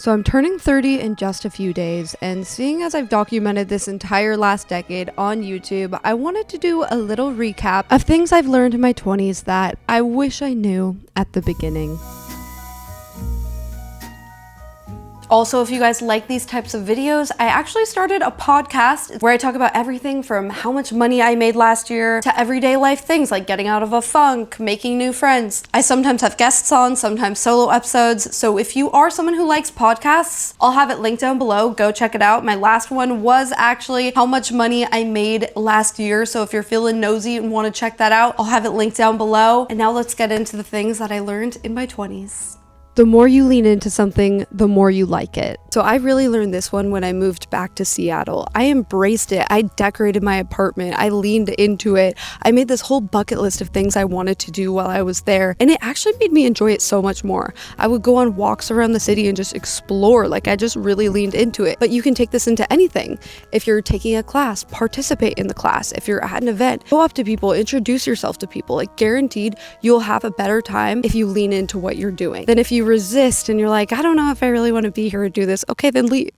So I'm turning 30 in just a few days, and seeing as I've documented this entire last decade on YouTube, I wanted to do a little recap of things I've learned in my 20s that I wish I knew at the beginning. Also, if you guys like these types of videos, I actually started a podcast where I talk about everything from how much money I made last year to everyday life things like getting out of a funk, making new friends. I sometimes have guests on, sometimes solo episodes. So if you are someone who likes podcasts, I'll have it linked down below. Go check it out. My last one was actually how much money I made last year. So if you're feeling nosy and want to check that out, I'll have it linked down below. And now let's get into the things that I learned in my 20s. The more you lean into something, the more you like it. So I really learned this one when I moved back to Seattle. I embraced it. I decorated my apartment. I leaned into it. I made this whole bucket list of things I wanted to do while I was there. And it actually made me enjoy it so much more. I would go on walks around the city and just explore. Like, I just really leaned into it. But you can take this into anything. If you're taking a class, participate in the class. If you're at an event, go up to people, introduce yourself to people. Like, guaranteed you'll have a better time if you lean into what you're doing than if you resist and you're like, I don't know if I really want to be here or do this. Okay, then leave.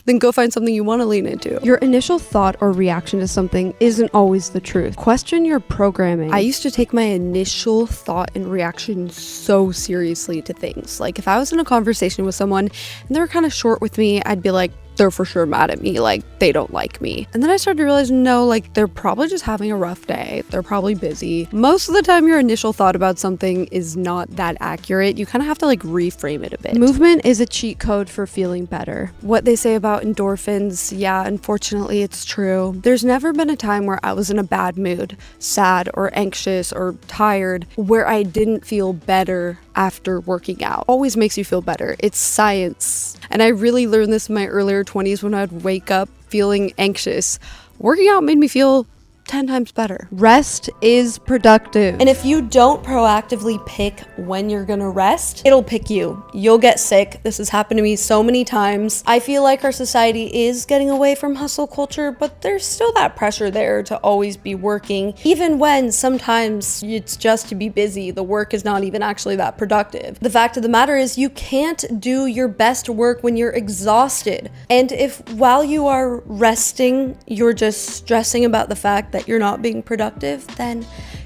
Then go find something you want to lean into. Your initial thought or reaction to something isn't always the truth. Question your programming. I used to take my initial thought and reaction so seriously to things. Like, if I was in a conversation with someone and they were kind of short with me, I'd be like, they're for sure mad at me, like they don't like me. And then I started to realize, no, like they're probably just having a rough day. They're probably busy. Most of the time your initial thought about something is not that accurate. You kind of have to like reframe it a bit. Movement is a cheat code for feeling better. What they say about endorphins, yeah, unfortunately it's true. There's never been a time where I was in a bad mood, sad or anxious or tired, where I didn't feel better after working out. Always makes you feel better. It's science. And I really learned this in my earlier 20s when I'd wake up feeling anxious. Working out made me feel 10 times better. Rest is productive. And if you don't proactively pick when you're gonna rest, it'll pick you. You'll get sick. This has happened to me so many times. I feel like our society is getting away from hustle culture, but there's still that pressure there to always be working, even when sometimes it's just to be busy. The work is not even actually that productive. The fact of the matter is you can't do your best work when you're exhausted. And if while you are resting, you're just stressing about the fact that you're not being productive, then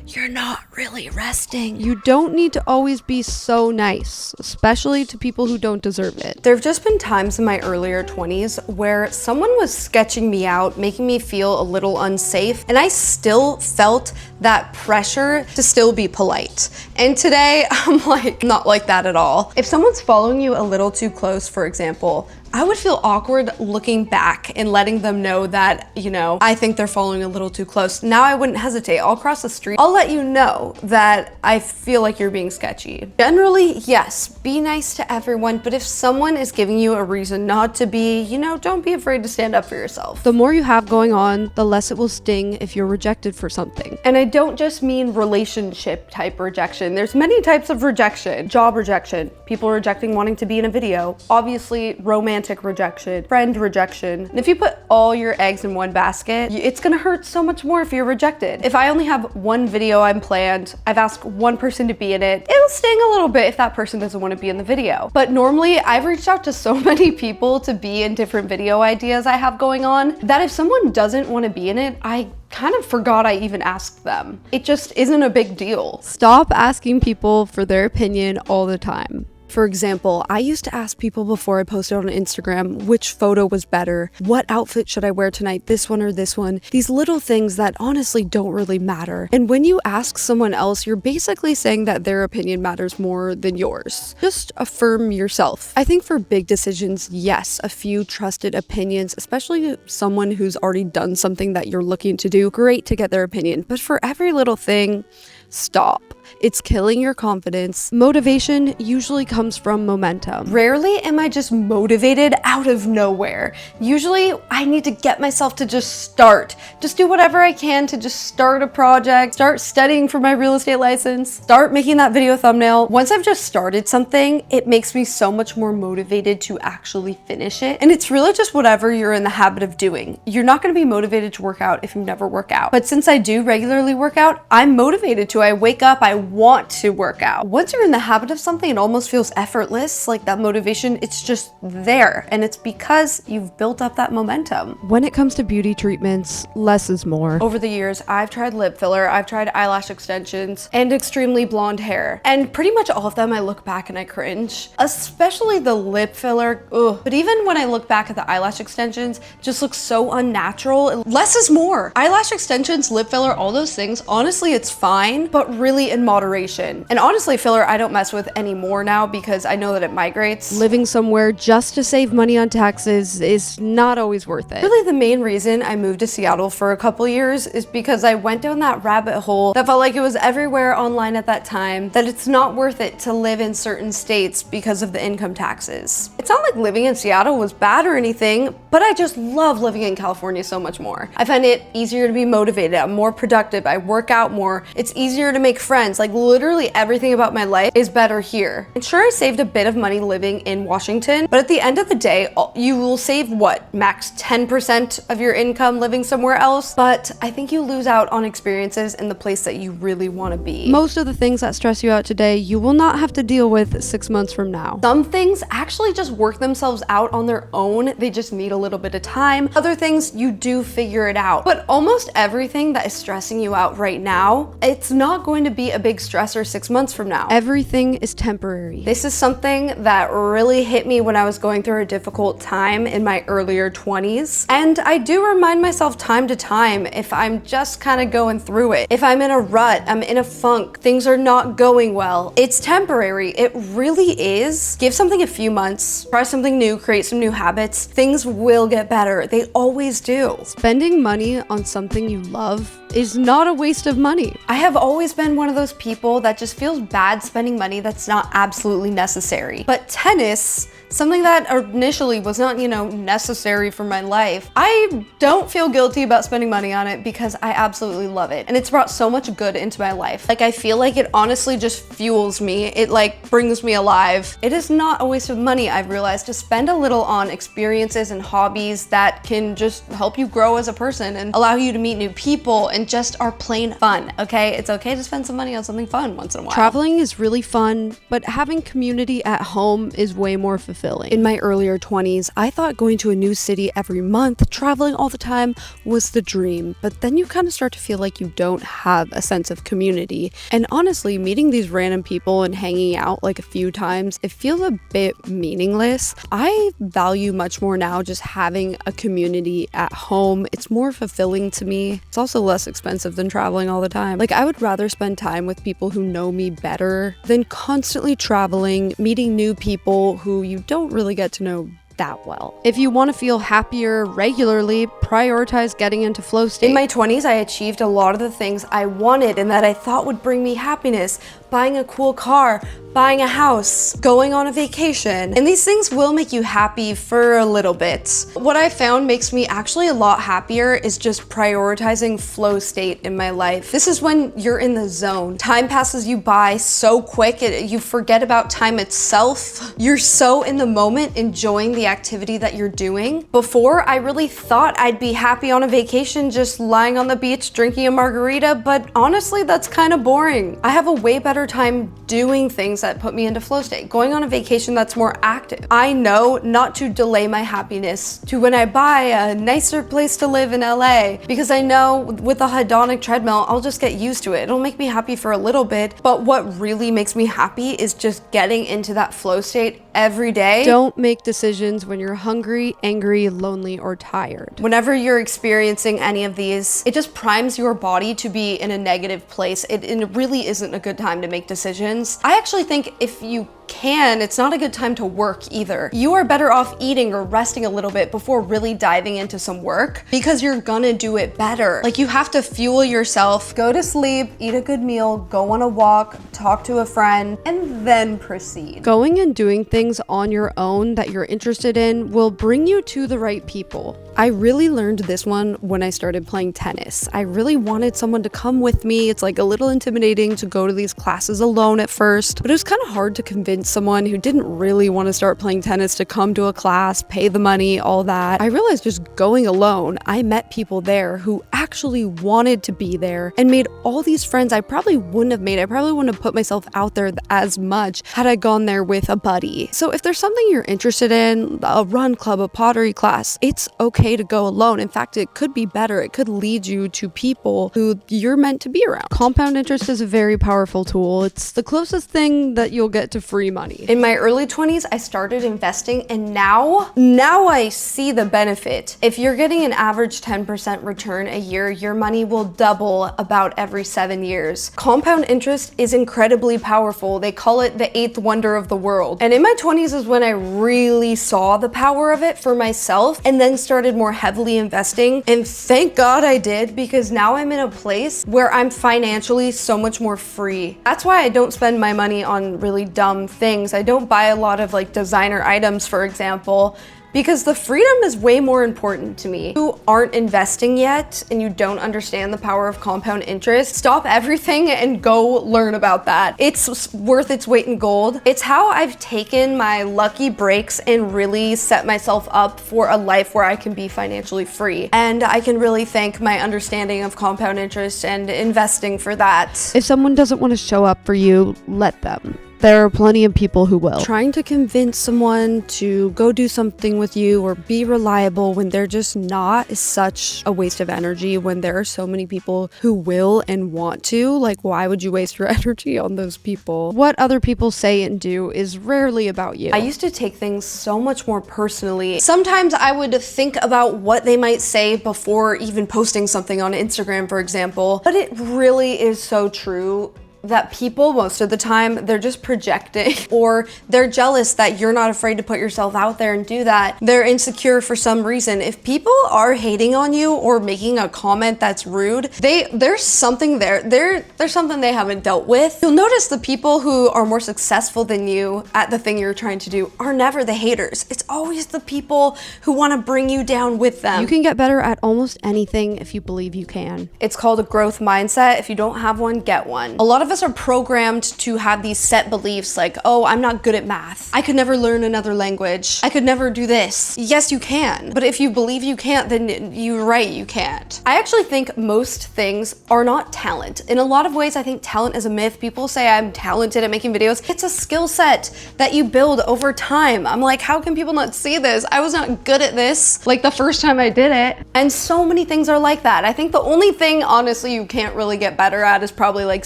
you're not really resting. You don't need to always be so nice, especially to people who don't deserve it. There have just been times in my earlier 20s where someone was sketching me out, making me feel a little unsafe, and I still felt that pressure to still be polite. And today, I'm like, not like that at all. If someone's following you a little too close, for example, I would feel awkward looking back and letting them know that, you know, I think they're following a little too close. Now I wouldn't hesitate. I'll cross the street. I'll let you know that I feel like you're being sketchy. Generally, yes, be nice to everyone, but if someone is giving you a reason not to be, you know, don't be afraid to stand up for yourself. The more you have going on, the less it will sting if you're rejected for something. And I don't just mean relationship type rejection. There's many types of rejection. Job rejection, people rejecting wanting to be in a video, obviously romantic rejection, friend rejection. And if you put all your eggs in one basket, it's gonna hurt so much more if you're rejected. If I only have one video I'm planned, I've asked one person to be in it, it'll sting a little bit if that person doesn't want to be in the video. But normally I've reached out to so many people to be in different video ideas I have going on that if someone doesn't want to be in it, I kind of forgot I even asked them. It just isn't a big deal. Stop asking people for their opinion all the time. For example, I used to ask people before I posted on Instagram which photo was better, what outfit should I wear tonight, this one or this one, these little things that honestly don't really matter. And when you ask someone else, you're basically saying that their opinion matters more than yours. Just affirm yourself. I think for big decisions, yes, a few trusted opinions, especially someone who's already done something that you're looking to do, great to get their opinion. But for every little thing, stop. It's killing your confidence. Motivation usually comes from momentum. Rarely am I just motivated out of nowhere. Usually I need to get myself to just start. Just do whatever I can to just start a project, start studying for my real estate license, start making that video thumbnail. Once I've just started something, it makes me so much more motivated to actually finish it. And it's really just whatever you're in the habit of doing. You're not gonna be motivated to work out if you never work out. But since I do regularly work out, I'm motivated to to. I wake up, I want to work out. Once you're in the habit of something, it almost feels effortless, like that motivation, it's just there. And it's because you've built up that momentum. When it comes to beauty treatments, less is more. Over the years, I've tried lip filler, I've tried eyelash extensions, and extremely blonde hair. And pretty much all of them, I look back and I cringe. Especially the lip filler, ugh. But even when I look back at the eyelash extensions, it just looks so unnatural. Less is more. Eyelash extensions, lip filler, all those things, honestly, it's fine, but really in moderation. And honestly, filler, I don't mess with anymore now because I know that it migrates. Living somewhere just to save money on taxes is not always worth it. Really, the main reason I moved to Seattle for a couple years is because I went down that rabbit hole that felt like it was everywhere online at that time, that it's not worth it to live in certain states because of the income taxes. It's not like living in Seattle was bad or anything, but I just love living in California so much more. I find it easier to be motivated, I'm more productive, I work out more, it's easier to make friends, like literally everything about my life is better here. And sure, I saved a bit of money living in Washington, but at the end of the day, you will save what, max 10% of your income living somewhere else, but I think you lose out on experiences in the place that you really want to be. Most of the things that stress you out today, you will not have to deal with 6 months from now. Some things actually just work themselves out on their own. They just need a little bit of time. Other things, you do figure it out. But almost everything that is stressing you out right now, it's not going to be a big stressor 6 months from now. Everything is temporary. This is something that really hit me when I was going through a difficult time in my earlier 20s. And I do remind myself time to time if I'm just kind of going through it. If I'm in a rut, I'm in a funk, things are not going well, it's temporary. It really is. Give something a few months, try something new, create some new habits. Things will get better. They always do. Spending money on something you love is not a waste of money. I have always been one of those people that just feels bad spending money that's not absolutely necessary. But tennis, something that initially was not, necessary for my life, I don't feel guilty about spending money on it because I absolutely love it. And it's brought so much good into my life. Like, I feel like it honestly just fuels me. It brings me alive. It is not a waste of money, I've realized, to spend a little on experiences and hobbies that can just help you grow as a person and allow you to meet new people and just are plain fun, okay? It's okay to spend some money on something fun once in a while. Traveling is really fun, but having community at home is way more fulfilling. In my earlier 20s, I thought going to a new city every month, traveling all the time, was the dream. But then you kind of start to feel like you don't have a sense of community. And honestly, meeting these random people and hanging out like a few times, it feels a bit meaningless. I value much more now just having a community at home. It's more fulfilling to me. It's also less expensive than traveling all the time. Like, I would rather spend time with people who know me better than constantly traveling, meeting new people who you don't really get to know that well. If you want to feel happier regularly, prioritize getting into flow state. In my 20s, I achieved a lot of the things I wanted and that I thought would bring me happiness. Buying a cool car, buying a house, going on a vacation. And these things will make you happy for a little bit. What I found makes me actually a lot happier is just prioritizing flow state in my life. This is when you're in the zone. Time passes you by so quick, you forget about time itself. You're so in the moment, enjoying the activity that you're doing. Before, I really thought I'd be happy on a vacation just lying on the beach drinking a margarita, but honestly, that's kind of boring. I have a way better time doing things that put me into flow state, going on a vacation that's more active. I know not to delay my happiness to when I buy a nicer place to live in LA, because I know with a hedonic treadmill, I'll just get used to it. It'll make me happy for a little bit, but what really makes me happy is just getting into that flow state every day. Don't make decisions when you're hungry, angry, lonely, or tired. Whenever you're experiencing any of these, it just primes your body to be in a negative place. It really isn't a good time to make decisions. I actually think if you can, it's not a good time to work either. You are better off eating or resting a little bit before really diving into some work, because you're gonna do it better. Like, you have to fuel yourself, go to sleep, eat a good meal, go on a walk, talk to a friend, and then proceed. Going and doing things on your own that you're interested in will bring you to the right people. I really learned this one when I started playing tennis. I really wanted someone to come with me. It's like a little intimidating to go to these classes alone at first, but it was kind of hard to convince someone who didn't really want to start playing tennis to come to a class, pay the money, all that. I realized just going alone, I met people there who actually actually wanted to be there and made all these friends I probably wouldn't have made. I probably wouldn't have put myself out there as much had I gone there with a buddy. So if there's something you're interested in, a run club, a pottery class, it's okay to go alone. In fact, it could be better. It could lead you to people who you're meant to be around. Compound interest is a very powerful tool. It's the closest thing that you'll get to free money. In my early 20s, I started investing, and now I see the benefit. If you're getting an average 10% return a year, your money will double about every 7 years. Compound interest is incredibly powerful. They call it the eighth wonder of the world. And in my 20s is when I really saw the power of it for myself, and then started more heavily investing. And thank God I did, because now I'm in a place where I'm financially so much more free. That's why I don't spend my money on really dumb things. I don't buy a lot of like designer items, for example, because the freedom is way more important to me. If you aren't investing yet and you don't understand the power of compound interest, stop everything and go learn about that. It's worth its weight in gold. It's how I've taken my lucky breaks and really set myself up for a life where I can be financially free. And I can really thank my understanding of compound interest and investing for that. If someone doesn't want to show up for you, let them. There are plenty of people who will. Trying to convince someone to go do something with you or be reliable when they're just not is such a waste of energy when there are so many people who will and want to. Like, why would you waste your energy on those people? What other people say and do is rarely about you. I used to take things so much more personally. Sometimes I would think about what they might say before even posting something on Instagram, for example. But it really is so true that people, most of the time, they're just projecting, or they're jealous that you're not afraid to put yourself out there and do that. They're insecure for some reason. If people are hating on you or making a comment that's rude, there's something there. There's something they haven't dealt with. You'll notice the people who are more successful than you at the thing you're trying to do are never the haters. It's always the people who want to bring you down with them. You can get better at almost anything if you believe you can. It's called a growth mindset. If you don't have one, get one. A lot of us are programmed to have these set beliefs like, oh, I'm not good at math. I could never learn another language. I could never do this. Yes, you can. But if you believe you can't, then you're right, you can't. I actually think most things are not talent. In a lot of ways, I think talent is a myth. People say I'm talented at making videos. It's a skill set that you build over time. I'm like, how can people not see this? I was not good at this like the first time I did it. And so many things are like that. I think the only thing, honestly, you can't really get better at is probably like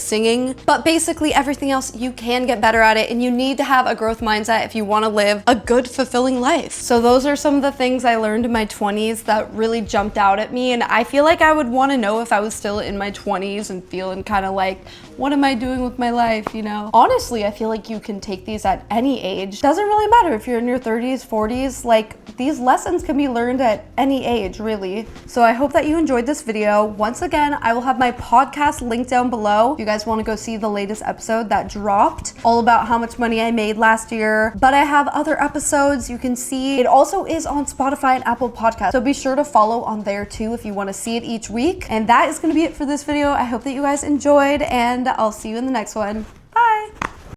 singing. But basically everything else you can get better at it, and you need to have a growth mindset if you want to live a good, fulfilling life. So those are some of the things I learned in my 20s that really jumped out at me, and I feel like I would want to know if I was still in my 20s and feeling kind of like, what am I doing with my life, you know? Honestly, I feel like you can take these at any age. Doesn't really matter if you're in your 30s, 40s, like these lessons can be learned at any age, really. So I hope that you enjoyed this video. Once again, I will have my podcast linked down below if you guys want to go see the latest episode that dropped, all about how much money I made last year. But I have other episodes you can see. It also is on Spotify and Apple Podcasts, so be sure to follow on there too if you want to see it each week. And that is going to be it for this video. I hope that you guys enjoyed, and I'll see you in the next one.